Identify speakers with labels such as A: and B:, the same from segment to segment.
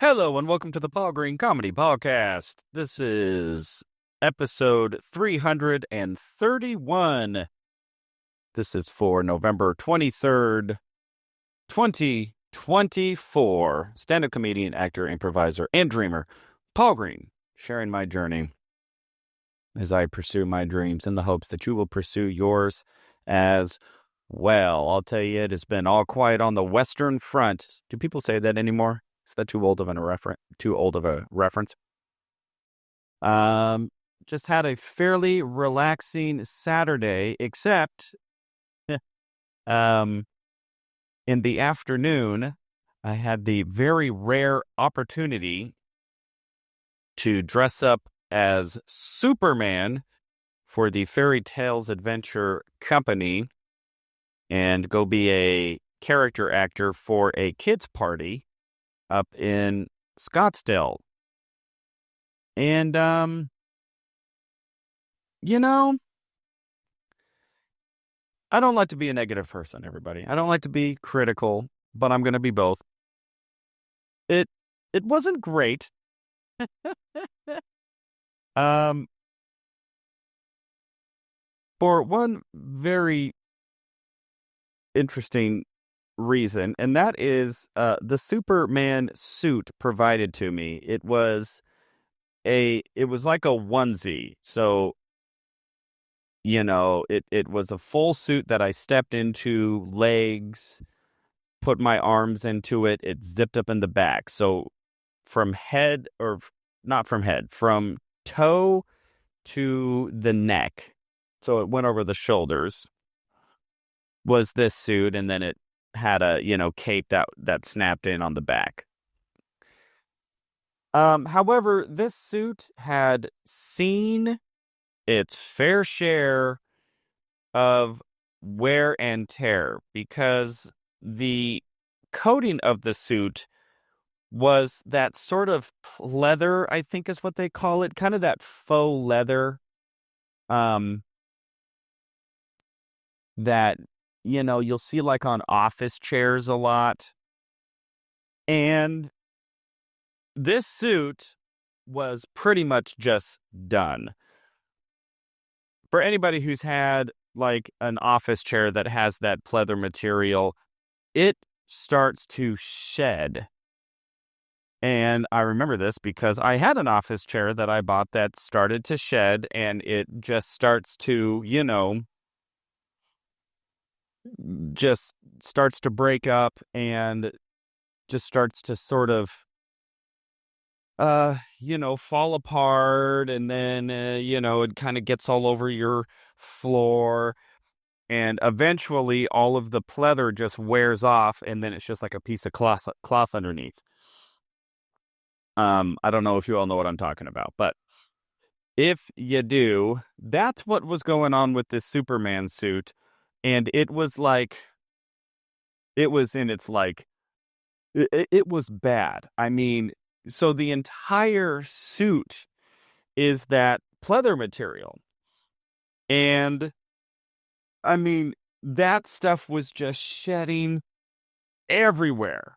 A: Hello and welcome to the Paul Green Comedy PaulCast. This is episode 331. This is for November 23rd, 2024. Stand-up comedian, actor, improviser, and dreamer, Paul Green, sharing my journey as I pursue my dreams in the hopes that you will pursue yours as well. I'll tell you, it has been all quiet on the Western Front. Do people say that anymore? Is that too old of a reference? Just had a fairly relaxing Saturday, except in the afternoon, I had the very rare opportunity to dress up as Superman for the Fairy Tales Adventure Company and go be a character actor for a kids' party up in Scottsdale. And, I don't like to be a negative person, everybody. I don't like to be critical, but I'm going to be both. It wasn't great. For one very interesting reason, and that is the Superman suit provided to me. It was like a onesie. So, it was a full suit that I stepped into, legs, put my arms into it. It zipped up in the back. So from toe to the neck. So it went over the shoulders was this suit. And then it had a, cape that snapped in on the back. However, this suit had seen its fair share of wear and tear because the coating of the suit was that sort of leather, I think is what they call it, kind of that faux leather, that, you'll see like on office chairs a lot. And this suit was pretty much just done. For anybody who's had like an office chair that has that pleather material, it starts to shed. And I remember this because I had an office chair that I bought that started to shed, and it just starts to, just starts to break up and just starts to sort of fall apart, and then it kind of gets all over your floor, and eventually all of the pleather just wears off, and then it's just like a piece of cloth underneath. I don't know if you all know what I'm talking about, but if you do, that's what was going on with this Superman suit. And it was like, it was in its like, it was bad. I mean, so the entire suit is that pleather material. And I mean, that stuff was just shedding everywhere.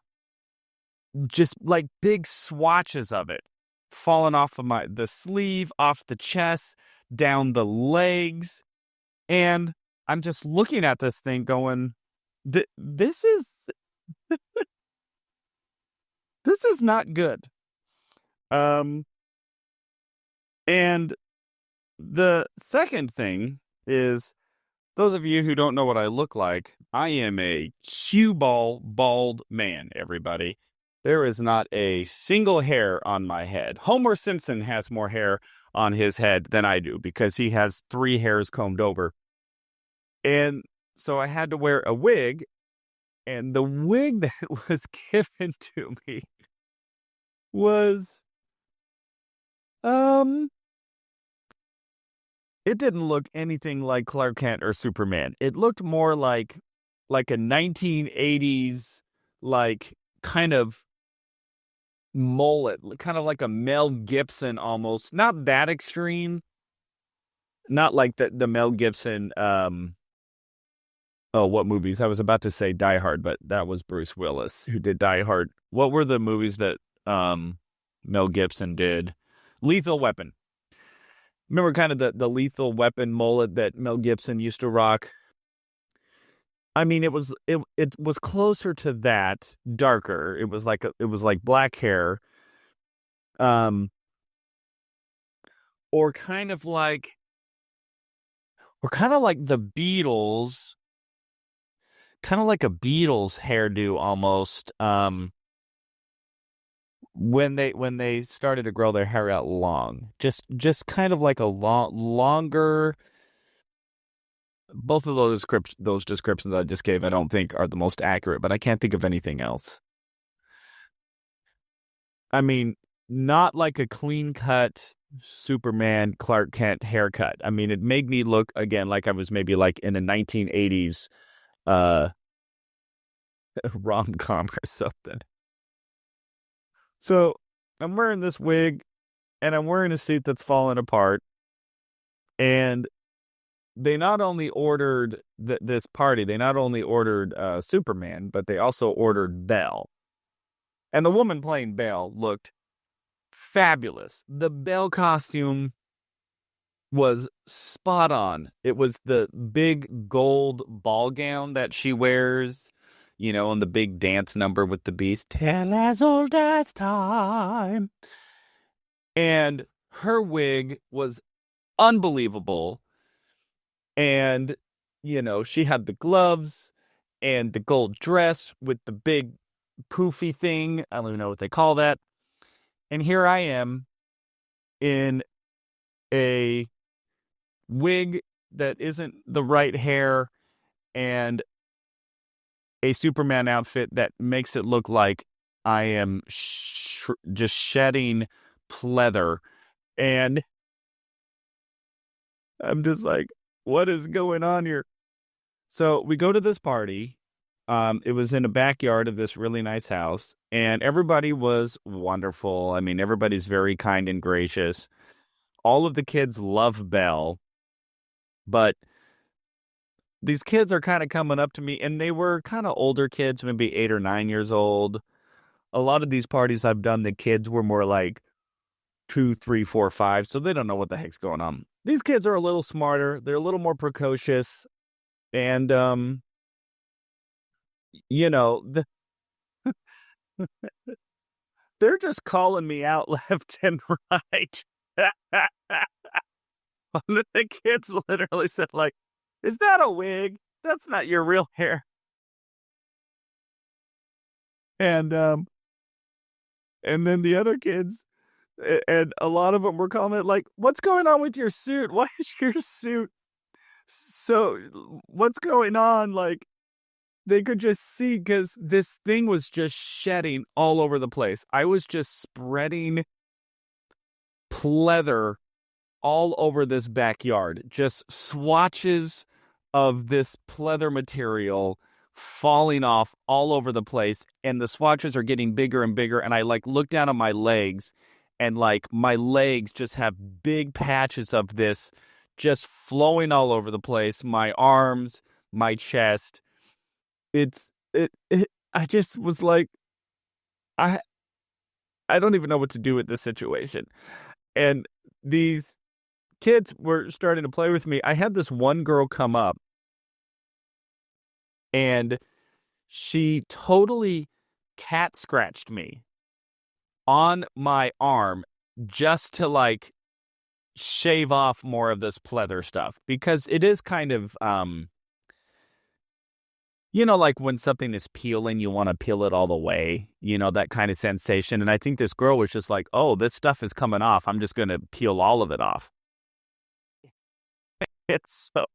A: Just like big swatches of it falling off of the sleeve, off the chest, down the legs. And I'm just looking at this thing going, this is this is not good. And the second thing is, those of you who don't know what I look like, I am a cue ball bald man, everybody. There is not a single hair on my head. Homer Simpson has more hair on his head than I do because he has 3 hairs combed over. And so I had to wear a wig, and the wig that was given to me was, it didn't look anything like Clark Kent or Superman. It looked more like a 1980s, like, kind of mullet, kind of like a Mel Gibson almost. Not that extreme. Not like the Mel Gibson, what movies? I was about to say Die Hard, but that was Bruce Willis who did Die Hard. What were the movies that Mel Gibson did. Lethal Weapon. Remember kind of the Lethal Weapon mullet that Mel Gibson used to rock? I mean, it was closer to that, darker. It was like black hair. Um, or kind of like or kind of like the Beatles, kind of like a Beatles hairdo almost. When they started to grow their hair out long, just kind of like a longer. Both of those descriptions I just gave, I don't think are the most accurate, but I can't think of anything else. I mean, not like a clean cut Superman Clark Kent haircut. I mean, it made me look again like I was maybe like in a 1980s uh rom-com or something. So I'm wearing this wig and I'm wearing a suit that's falling apart. And they not only ordered this party, they not only ordered Superman, but they also ordered Belle. And the woman playing Belle looked fabulous. The Belle costume was spot on. It was the big gold ball gown that she wears, you know, on the big dance number with the beast. Tell as old as time. And her wig was unbelievable. And, you know, she had the gloves and the gold dress with the big poofy thing. I don't even know what they call that. And here I am in a wig that isn't the right hair and a Superman outfit that makes it look like I am just shedding pleather. And I'm just like, what is going on here? So we go to this party. It was in a backyard of this really nice house, and everybody was wonderful. I mean, everybody's very kind and gracious. All of the kids love Belle, but these kids are kind of coming up to me, and they were kind of older kids, maybe 8 or 9 years old. A lot of these parties I've done, the kids were more like 2, 3, 4, 5, so they don't know what the heck's going on. These kids are a little smarter, they're a little more precocious, and you know, they're just calling me out left and right. One of the kids literally said, like, "Is that a wig? That's not your real hair." And and then the other kids and a lot of them were calling it like, "What's going on with your suit? Why is your suit so what's going on?" Like they could just see because this thing was just shedding all over the place. I was just spreading pleather all over this backyard, just swatches of this pleather material falling off all over the place. And the swatches are getting bigger and bigger. And I like look down at my legs and like my legs just have big patches of this just flowing all over the place. My arms, my chest. I just was like, I, I don't even know what to do with this situation. And these kids were starting to play with me. I had this one girl come up and she totally cat scratched me on my arm just to like shave off more of this pleather stuff because it is kind of you know, like when something is peeling, you want to peel it all the way, you know, that kind of sensation. And I think this girl was just like, oh, this stuff is coming off. I'm just going to peel all of it off. It's so,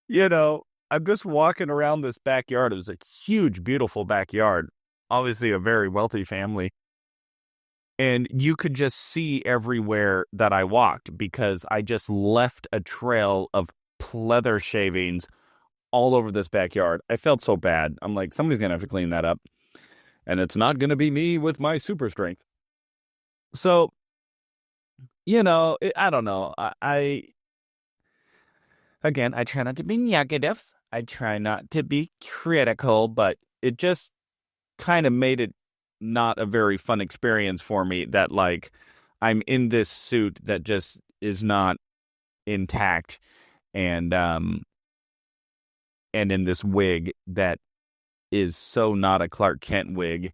A: you know, I'm just walking around this backyard. It was a huge, beautiful backyard. Obviously, a very wealthy family. And you could just see everywhere that I walked because I just left a trail of pleather shavings all over this backyard. I felt so bad. I'm like, somebody's going to have to clean that up. And it's not going to be me with my super strength. So, you know, I don't know. Again, I try not to be negative. I try not to be critical, but it just kind of made it not a very fun experience for me that like I'm in this suit that just is not intact and in this wig that is so not a Clark Kent wig.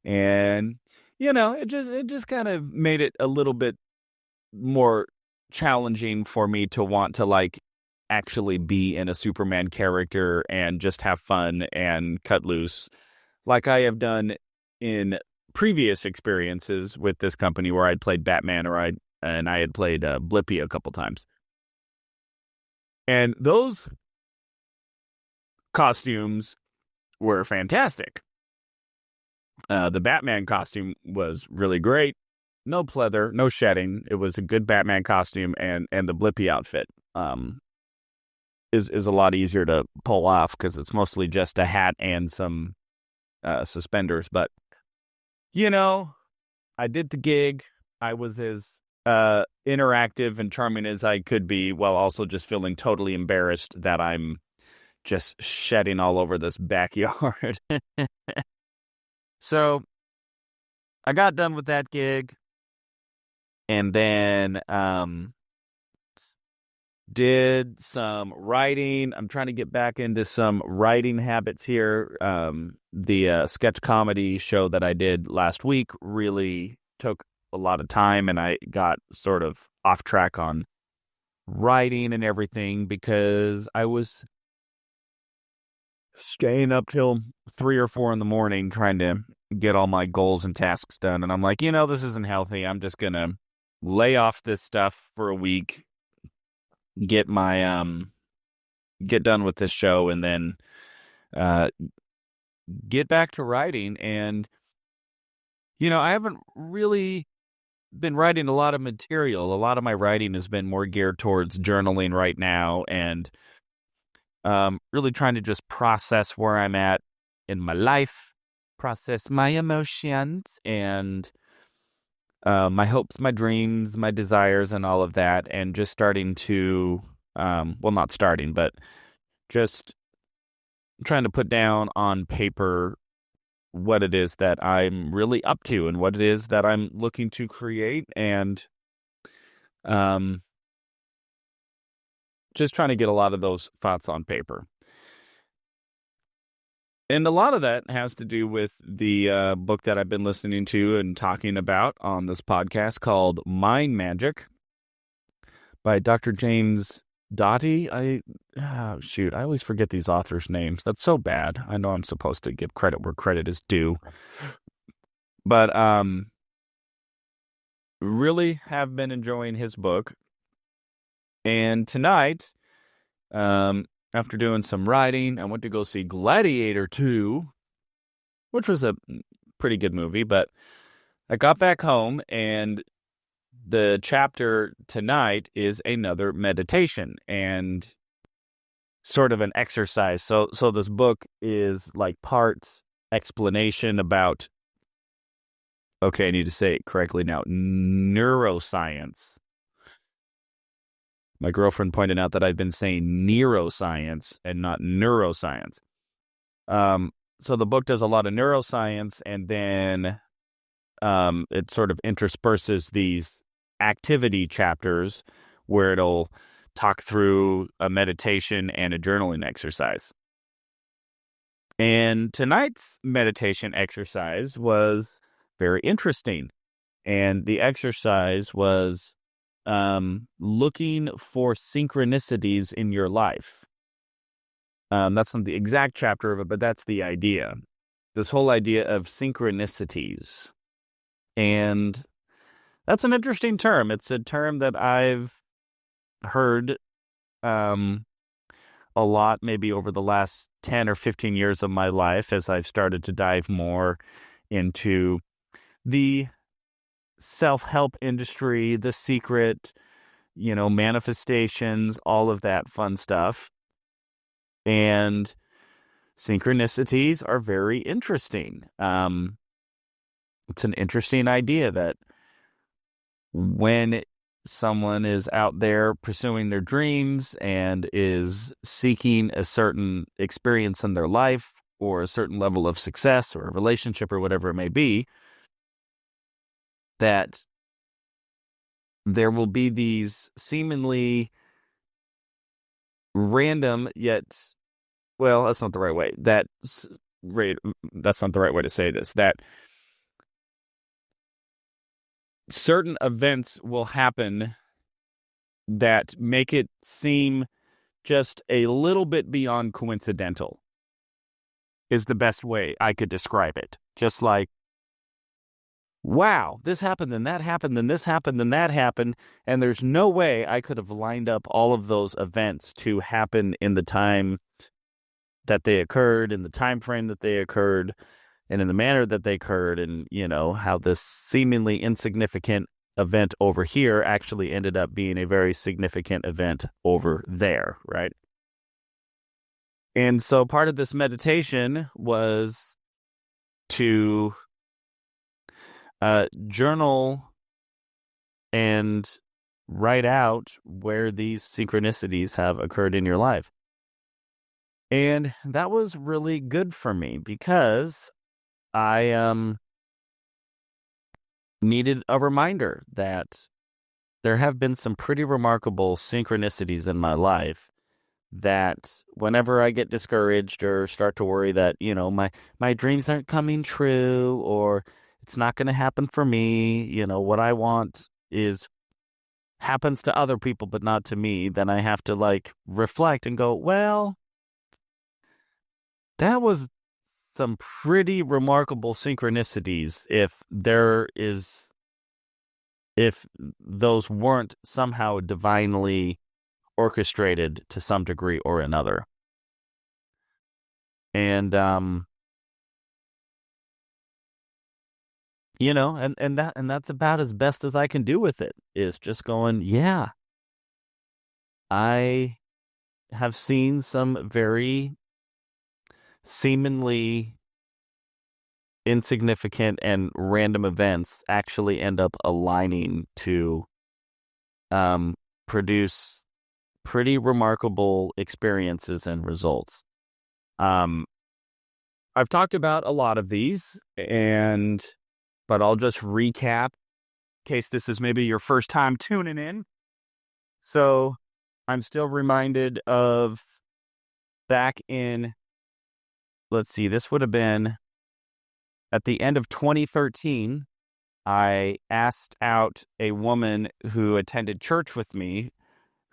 A: And it just kind of made it a little bit more challenging for me to want to like actually be in a Superman character and just have fun and cut loose like I have done in previous experiences with this company where I'd played Batman I had played Blippi a couple times. And those costumes were fantastic. The Batman costume was really great. No pleather, no shedding. It was a good Batman costume, and the Blippi outfit is a lot easier to pull off because it's mostly just a hat and some suspenders. But I did the gig. I was as interactive and charming as I could be, while also just feeling totally embarrassed that I'm just shedding all over this backyard. So I got done with that gig and then did some writing. I'm trying to get back into some writing habits here. The sketch comedy show that I did last week really took a lot of time, and I got sort of off track on writing and everything because I was staying up till 3 or 4 in the morning trying to get all my goals and tasks done. And I'm like, this isn't healthy. I'm just going to lay off this stuff for a week, get my, get done with this show, and then, get back to writing. And, I haven't really been writing a lot of material. A lot of my writing has been more geared towards journaling right now and really trying to just process where I'm at in my life, process my emotions and my hopes, my dreams, my desires, and all of that. And just starting to, not starting, but just trying to put down on paper what it is that I'm really up to and what it is that I'm looking to create, and just trying to get a lot of those thoughts on paper. And a lot of that has to do with the book that I've been listening to and talking about on this podcast called Mind Magic by Dr. James Doty. I always forget these authors' names. That's so bad. I know I'm supposed to give credit where credit is due. But really have been enjoying his book. And tonight, after doing some writing, I went to go see Gladiator 2, which was a pretty good movie, but I got back home and the chapter tonight is another meditation and sort of an exercise. So this book is like part explanation about, okay, I need to say it correctly now, neuroscience. My girlfriend pointed out that I've been saying neuroscience and not neuroscience. So the book does a lot of neuroscience, and then it sort of intersperses these activity chapters where it'll talk through a meditation and a journaling exercise. And tonight's meditation exercise was very interesting. And the exercise was looking for synchronicities in your life. That's not the exact chapter of it, but that's the idea. This whole idea of synchronicities. And that's an interesting term. It's a term that I've heard a lot maybe over the last 10 or 15 years of my life as I've started to dive more into the self-help industry, The Secret, manifestations, all of that fun stuff. And synchronicities are very interesting. It's an interesting idea that when someone is out there pursuing their dreams and is seeking a certain experience in their life, or a certain level of success or a relationship or whatever it may be, that there will be these seemingly random yet, well, that's not the right way. That's not the right way to say this. That certain events will happen that make it seem just a little bit beyond coincidental, is the best way I could describe it. Just like, wow, this happened, then that happened, then this happened, then that happened, and there's no way I could have lined up all of those events to happen in the time that they occurred, in the time frame that they occurred, and in the manner that they occurred, and, how this seemingly insignificant event over here actually ended up being a very significant event over there, right? And so part of this meditation was to journal and write out where these synchronicities have occurred in your life. And that was really good for me because I needed a reminder that there have been some pretty remarkable synchronicities in my life that whenever I get discouraged or start to worry that, my dreams aren't coming true or it's not going to happen for me, what I want happens to other people but not to me, then I have to reflect and go, well, that was some pretty remarkable synchronicities if those weren't somehow divinely orchestrated to some degree or another. And and that's about as best as I can do with it, is just going, yeah, I have seen some very seemingly insignificant and random events actually end up aligning to produce pretty remarkable experiences and results. I've talked about a lot of these, but I'll just recap in case this is maybe your first time tuning in. So I'm still reminded of back in, let's see, this would have been at the end of 2013, I asked out a woman who attended church with me,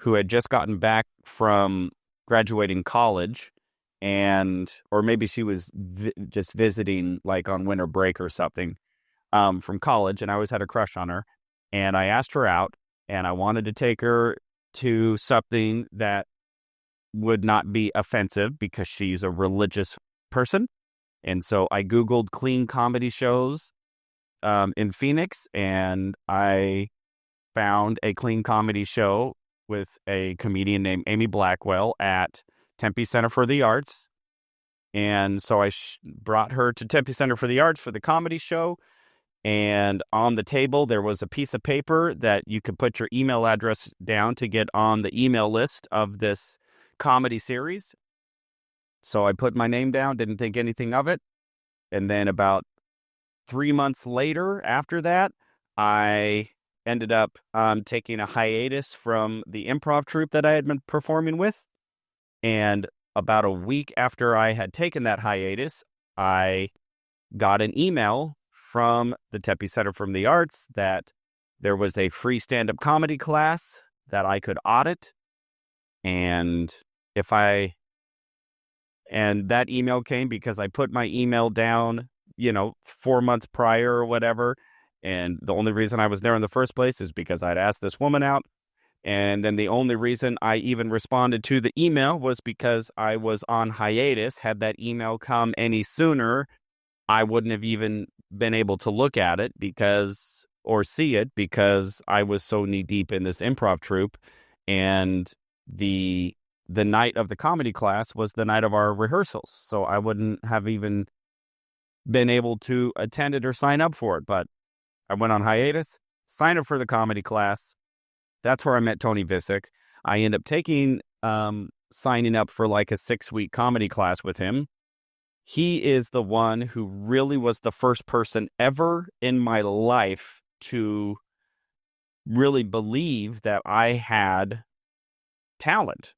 A: who had just gotten back from graduating college, or maybe she was just visiting on winter break or something from college, and I always had a crush on her. And I asked her out, and I wanted to take her to something that would not be offensive because she's a religious person. And so I Googled clean comedy shows in Phoenix, and I found a clean comedy show with a comedian named Amy Blackwell at Tempe Center for the Arts. And so I brought her to Tempe Center for the Arts for the comedy show. And on the table, there was a piece of paper that you could put your email address down to get on the email list of this comedy series. So I put my name down, didn't think anything of it. And then about 3 months later after that, I ended up taking a hiatus from the improv troupe that I had been performing with. And about a week after I had taken that hiatus, I got an email from the Tempe Center for the Arts that there was a free stand-up comedy class that I could audit. And that email came because I put my email down, 4 months prior or whatever. And the only reason I was there in the first place is because I'd asked this woman out. And then the only reason I even responded to the email was because I was on hiatus. Had that email come any sooner, I wouldn't have even been able to look at it or see it because I was so knee deep in this improv troupe. And the night of the comedy class was the night of our rehearsals. So I wouldn't have even been able to attend it or sign up for it. But I went on hiatus, signed up for the comedy class. That's where I met Tony Visick. I ended up signing up for a 6-week comedy class with him. he is the one who really was the first person ever in my life to really believe that I had talent.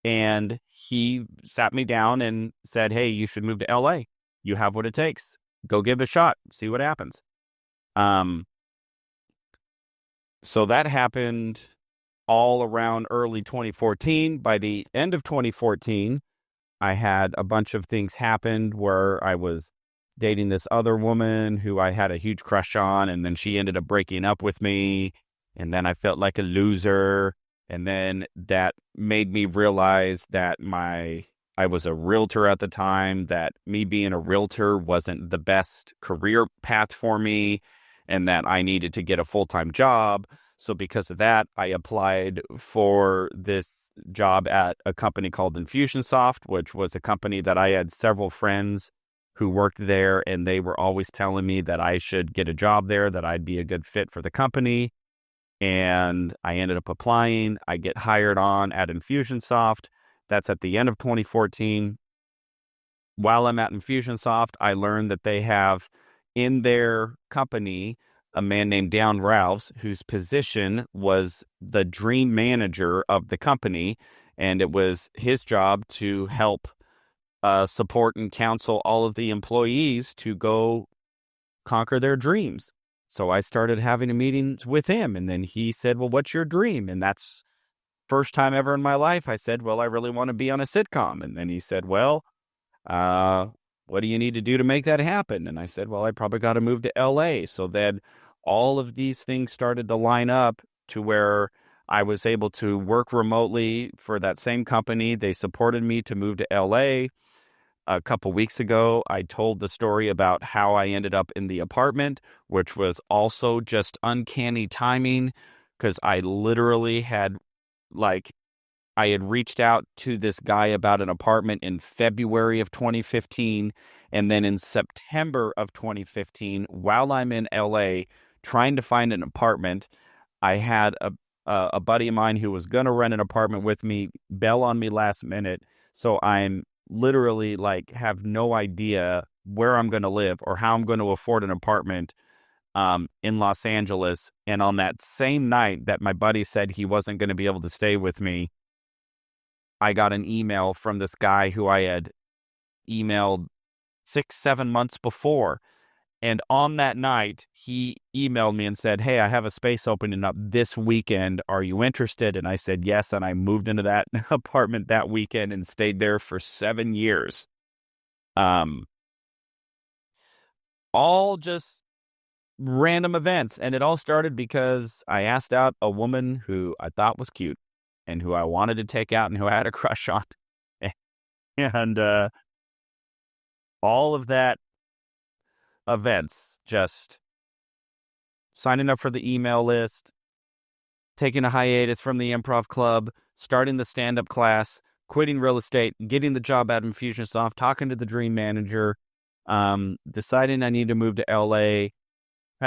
A: And he sat me down and said, "Hey, you should move to LA. You have what it takes. Go give it a shot. See what happens." Um, so that happened all around early 2014. By the end of 2014, I had a bunch of things happened where I was dating this other woman who I had a huge crush on, and then she ended up breaking up with me, and then I felt like a loser, and then that made me realize that I was a realtor at the time, that me being a realtor wasn't the best career path for me, and that I needed to get a full-time job. So because of that, I applied for this job at a company called Infusionsoft, which was a company that I had several friends who worked there, and they were always telling me that I should get a job there, that I'd be a good fit for the company. And I ended up applying. I get hired on at Infusionsoft. That's at the end of 2014. While I'm at Infusionsoft, I learned that they have in their company a man named Dan Rouse, whose position was the dream manager of the company, and it was his job to help support and counsel all of the employees to go conquer their dreams. So I started having meetings with him, and then he said, "Well, what's your dream?" And that's first time ever in my life I said, "Well, I really want to be on a sitcom." And then he said, "Well, what do you need to do to make that happen?" And I said, "Well, I probably got to move to LA." So then all of these things started to line up to where I was able to work remotely for that same company. They supported me to move to LA. A couple weeks ago, I told the story about how I ended up in the apartment, which was also just uncanny timing because I literally had like I had reached out to this guy about an apartment in February of 2015. And then in September of 2015, while I'm in LA trying to find an apartment, I had a buddy of mine who was going to rent an apartment with me bail on me last minute. So I'm literally like have no idea where I'm going to live or how I'm going to afford an apartment in Los Angeles. And on that same night that my buddy said he wasn't going to be able to stay with me, I got an email from this guy who I had emailed 6-7 months before. And on that night, he emailed me and said, "Hey, I have a space opening up this weekend. Are you interested?" And I said yes. And I moved into that apartment that weekend and stayed there for 7 years. All just random events. And it all started because I asked out a woman who I thought was cute and who I wanted to take out and who I had a crush on. And all of that events, just signing up for the email list, taking a hiatus from the improv club, starting the stand-up class, quitting real estate, getting the job at Infusionsoft, talking to the dream manager, deciding I need to move to LA,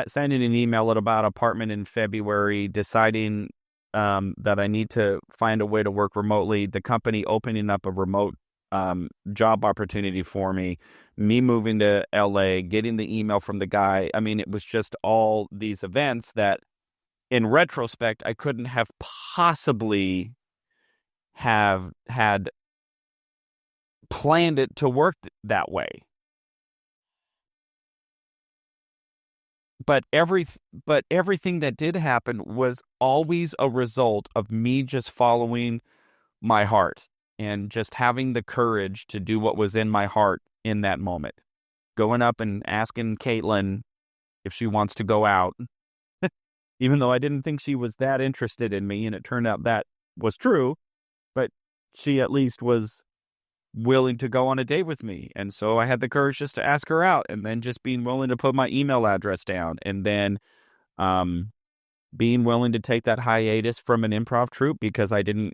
A: sending an email about an apartment in February, deciding that I need to find a way to work remotely, the company opening up a remote job opportunity for me moving to LA, getting the email from the guy. I mean, it was just all these events that in retrospect, I couldn't have possibly have had planned it to work that way. But everything that did happen was always a result of me just following my heart and just having the courage to do what was in my heart in that moment. Going up and asking Caitlin if she wants to go out, even though I didn't think she was that interested in me, and it turned out that was true, but she at least was willing to go on a date with me. And so I had the courage just to ask her out, and then just being willing to put my email address down, and then being willing to take that hiatus from an improv troupe because I didn't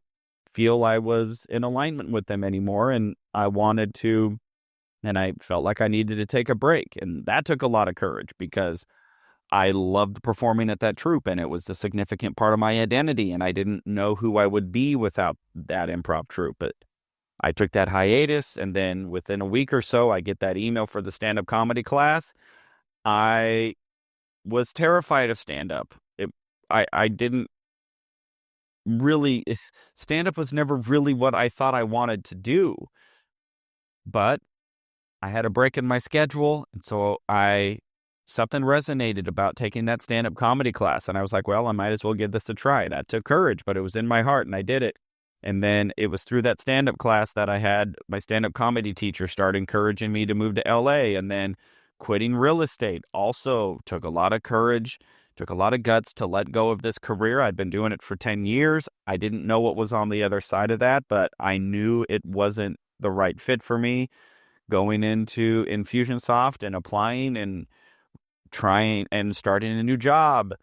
A: feel I was in alignment with them anymore, and I wanted to, and I felt like I needed to take a break. And that took a lot of courage because I loved performing at that troupe, and it was a significant part of my identity, and I didn't know who I would be without that improv troupe. But I took that hiatus, and then within a week or so, I get that email for the stand-up comedy class. I was terrified of stand-up. I didn't really, stand-up was never really what I thought I wanted to do, but I had a break in my schedule, and so something resonated about taking that stand-up comedy class, and I was like, well, I might as well give this a try. That took courage, but it was in my heart, and I did it. And then it was through that stand-up class that I had my stand-up comedy teacher start encouraging me to move to LA, and then quitting real estate also took a lot of courage, took a lot of guts to let go of this career. I'd been doing it for 10 years. I didn't know what was on the other side of that, but I knew it wasn't the right fit for me. Going into Infusionsoft and applying and trying and starting a new job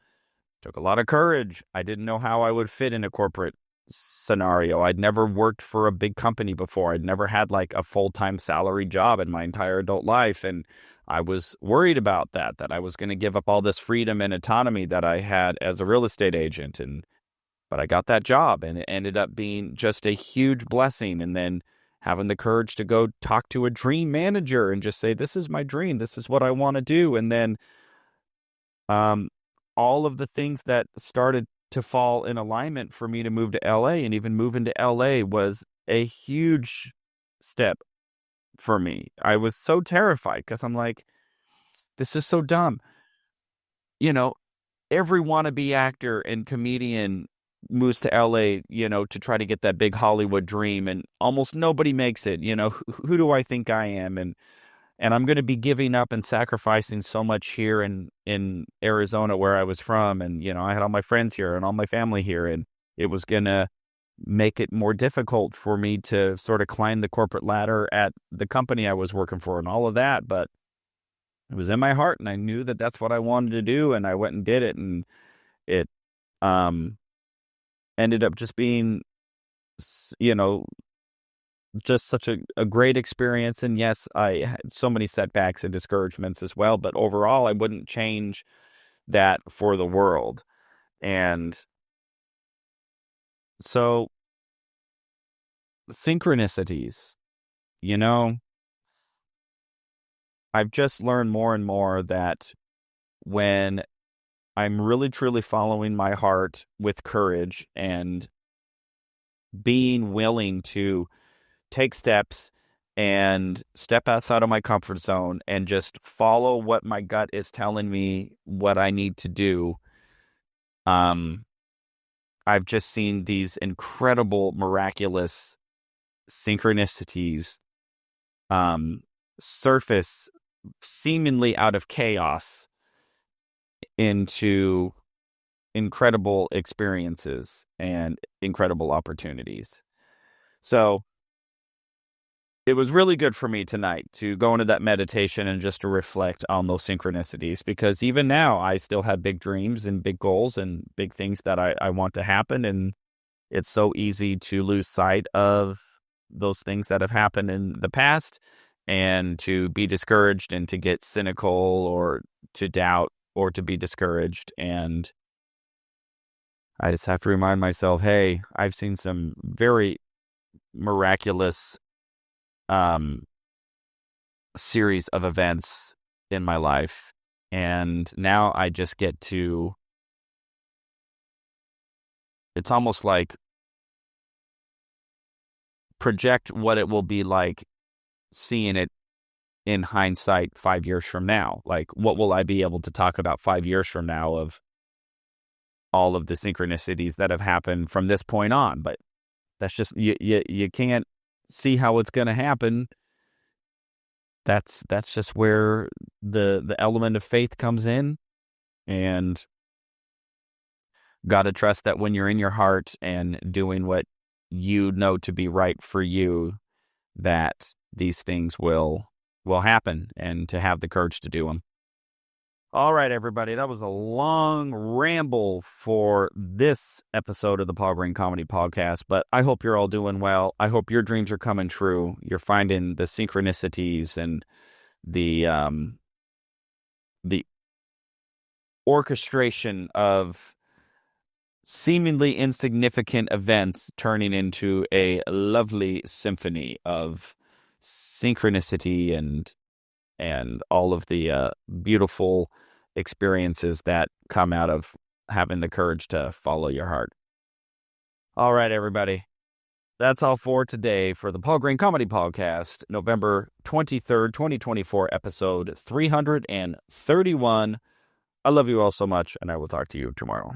A: took a lot of courage. I didn't know how I would fit in a corporate scenario. I'd never worked for a big company before. I'd never had like a full-time salary job in my entire adult life. And I was worried about that I was going to give up all this freedom and autonomy that I had as a real estate agent. But I got that job, and it ended up being just a huge blessing. And then having the courage to go talk to a dream manager and just say, this is my dream. This is what I want to do. And then all of the things that started to fall in alignment for me to move to LA, and even moving to LA was a huge step for me. I was so terrified because I'm like, this is so dumb. You know, every wannabe actor and comedian moves to LA, to try to get that big Hollywood dream, and almost nobody makes it. Who do I think I am? And I'm going to be giving up and sacrificing so much here in Arizona, where I was from. And, I had all my friends here and all my family here, and it was going to make it more difficult for me to sort of climb the corporate ladder at the company I was working for and all of that. But it was in my heart, and I knew that that's what I wanted to do. And I went and did it. And it, ended up just being, just such a great experience. And yes, I had so many setbacks and discouragements as well, but overall I wouldn't change that for the world. And so synchronicities, I've just learned more and more that when I'm really truly following my heart with courage and being willing to take steps and step outside of my comfort zone and just follow what my gut is telling me what I need to do. I've just seen these incredible, miraculous synchronicities surface seemingly out of chaos into incredible experiences and incredible opportunities. So it was really good for me tonight to go into that meditation and just to reflect on those synchronicities, because even now I still have big dreams and big goals and big things that I want to happen. And it's so easy to lose sight of those things that have happened in the past, and to be discouraged and to get cynical or to doubt or to be discouraged. And I just have to remind myself, hey, I've seen some very miraculous series of events in my life, and now I just get to, it's almost like project what it will be like seeing it in hindsight 5 years from now. Like, what will I be able to talk about 5 years from now of all of the synchronicities that have happened from this point on? But that's just, you can't see how it's going to happen. That's just where the element of faith comes in, and got to trust that when you're in your heart and doing what you know to be right for you, that these things will happen, and to have the courage to do them. All right, everybody, that was a long ramble for this episode of the Paul Green Comedy Podcast, but I hope you're all doing well. I hope your dreams are coming true. You're finding the synchronicities and the orchestration of seemingly insignificant events turning into a lovely symphony of synchronicity and all of the beautiful experiences that come out of having the courage to follow your heart. All right, everybody. That's all for today for the Paul Green Comedy Podcast, November 23rd, 2024, episode 331. I love you all so much, and I will talk to you tomorrow.